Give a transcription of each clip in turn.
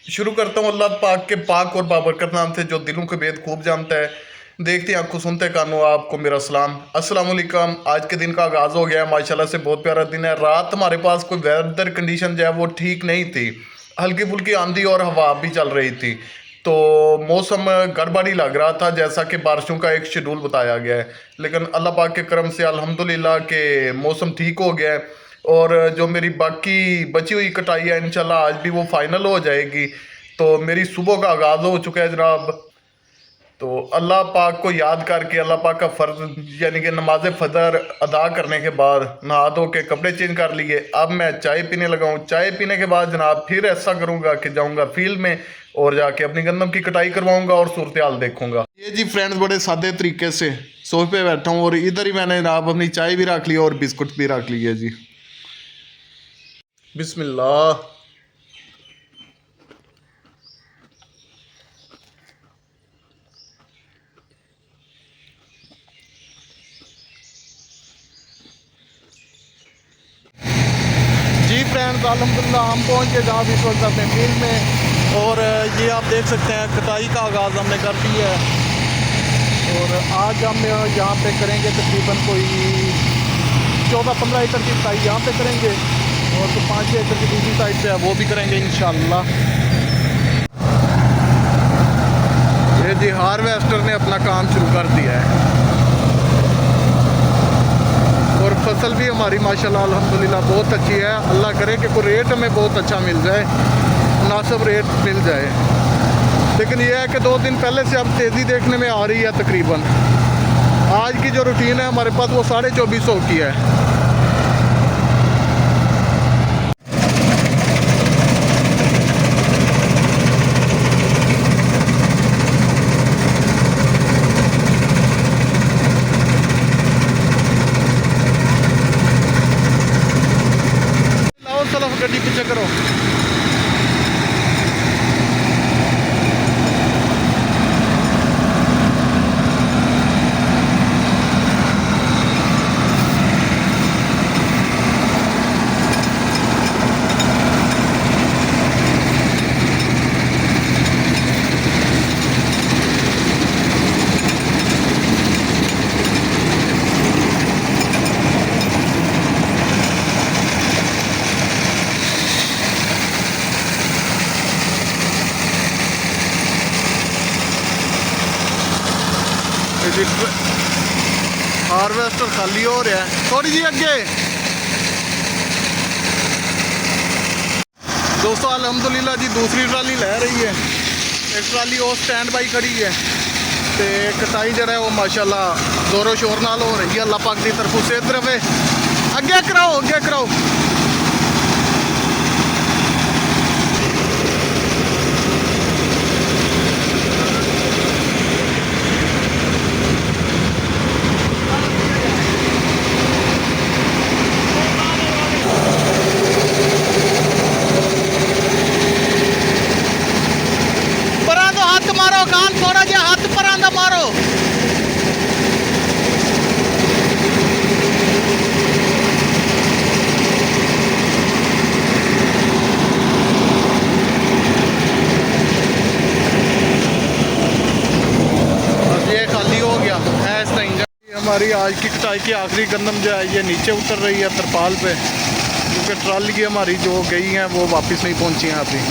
शुरू करता हूँ अल्लाह पाक के पाक और बाबरकत नाम से जो दिलों के भेद खूब जानता है। देखते हैं आंखों सुनते कानों, आपको मेरा सलाम, अस्सलाम वालेकुम। आज के दिन का आगाज़ हो गया है, माशाल्लाह से बहुत प्यारा दिन है। रात हमारे पास कोई वेदर कंडीशन जो है वो ठीक नहीं थी, हल्की फुल्की आंधी और हवा भी चल रही थी, तो मौसम गड़बड़ी लग रहा था, जैसा कि बारिशों का एक शेड्यूल बताया गया है। लेकिन अल्लाह पाक के करम से अल्हम्दुलिल्लाह के मौसम ठीक हो गया है। और जो मेरी बाकी बची हुई कटाई है इंशाल्लाह आज भी वो फाइनल हो जाएगी। तो मेरी सुबह का आगाज़ हो चुका है जनाब। तो अल्लाह पाक को याद करके अल्लाह पाक का फ़र्ज यानी कि नमाज फ़जर अदा करने के बाद नहा धो के कपड़े चेंज कर लिए। अब मैं चाय पीने लगा हूँ। चाय पीने के बाद जनाब फिर ऐसा करूँगा कि जाऊँगा फील्ड में और जाके अपनी गंदम की कटाई करवाऊँगा और सूरत हाल देखूँगा। ये जी फ्रेंड्स, बड़े सादे तरीके से सोफे पे बैठा हूँ और इधर ही मैंने जनाब अपनी चाय भी रख ली और बिस्कुट भी रख लिए जी। बिस्मिल्लाह। जी फ्रेंड्स, अल्हम्दुलिल्लाह हम पहुंच गए जहाँ इस वक्त अपने फील्ड में। और ये आप देख सकते हैं कटाई का आगाज़ हमने कर दिया है। और आज हम यहाँ पे करेंगे तकरीबन कोई 14-15 एकड़ की कटाई यहाँ पे करेंगे और तो 5-6 एकड़ की दूसरी साइड पे है वो भी करेंगे इंशाल्लाह। ये जी हार्वेस्टर ने अपना काम शुरू कर दिया है और फसल भी हमारी माशाल्लाह अल्हम्दुलिल्लाह बहुत अच्छी है। अल्लाह करे कि कोई रेट हमें बहुत अच्छा मिल जाए, मुनासिब रेट मिल जाए। लेकिन यह है कि 2 दिन पहले से अब तेज़ी देखने में आ रही है। तकरीबन आज की जो रूटीन है हमारे पास वो 2450 की है। गड्डी पीछे करो। हार्वेस्टर खाली हो रहा है, थोड़ी जी अगे दोस्तों। अल्हम्दुलिल्लाह जी दूसरी ट्राली लै रही है, एक ट्राली और स्टैंड बाई खड़ी है। तो कटाई जरा है वो माशाल्लाह जोरों शोर नाल हो रही है। अल्लाह पाक की तरफों से तरफ है, अगे कराओ अगे कराओ। मारो कान थोड़ा जा हाथ पर आंदा मारो। बस ये खाली हो गया है इस तरह। हमारी आज की कटाई की आखिरी गंदम जो है ये नीचे उतर रही है तरपाल पे, क्योंकि ट्राली की हमारी जो गई हैं वो वापस नहीं पहुंची हैं अभी।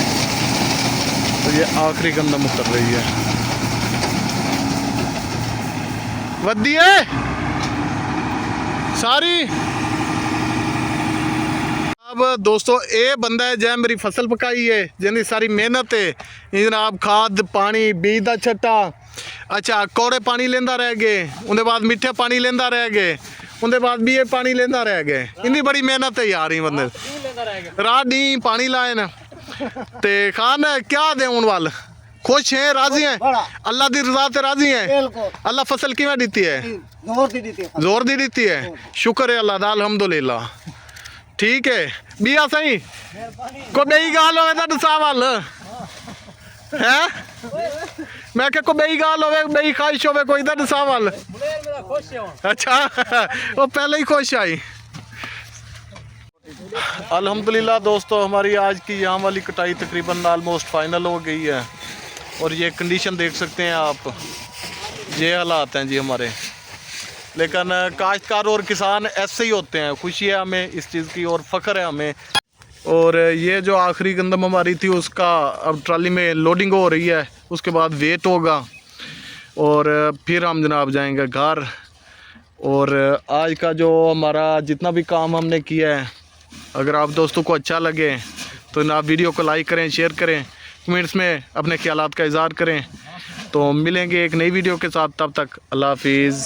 तो ये आखिरी गंदम उतर रही है। वधिए सारी। अब दोस्तों ये बंदा है जै मेरी फसल पकाई है, जिंदी सारी मेहनत है जनाब, खाद पानी बीज का छट्टा, अच्छा कौड़े पानी लेंदा रह गए, उनके बाद मिठे पानी लेंदा रह गए, उनके बाद भी ये पानी लेंदा रह गए। इनकी बड़ी मेहनत है यार। बंदे रात दी पानी लाए न ते खान क्या दे उन वाल खुश हैं, राजी हैं, अल्लाह की रजा ते राजी हैं। अल्लाह फसल किवें दी है? जोर दी दी है। शुक्र है अल्लाह दा, अल्हम्दुलिल्लाह। ठीक है बिया सही को बई गाल होवे तो दसा वाल है। मैं क्या को बई गाल होवे, बई ख्वाहिश होवे कोई तो दसा वाल। अच्छा वो पहले ही खुश आई। अल्हम्दुलिल्लाह दोस्तों, हमारी आज की यहाँ वाली कटाई तकरीबन ऑलमोस्ट फाइनल हो गई है। और ये कंडीशन देख सकते हैं आप, ये हालात हैं जी हमारे। लेकिन काश्तकार और किसान ऐसे ही होते हैं। खुशी है हमें इस चीज़ की और फ़ख्र है हमें। और ये जो आखिरी गंदम हमारी थी उसका अब ट्राली में लोडिंग हो रही है, उसके बाद वेट होगा और फिर हम जनाब जाएंगे घर। और आज का जो हमारा जितना भी काम हमने किया है, अगर आप दोस्तों को अच्छा लगे तो ना वीडियो को लाइक करें, शेयर करें, कमेंट्स में अपने ख्यालात का इज़हार करें। तो मिलेंगे एक नई वीडियो के साथ, तब तक अल्लाह हाफिज़।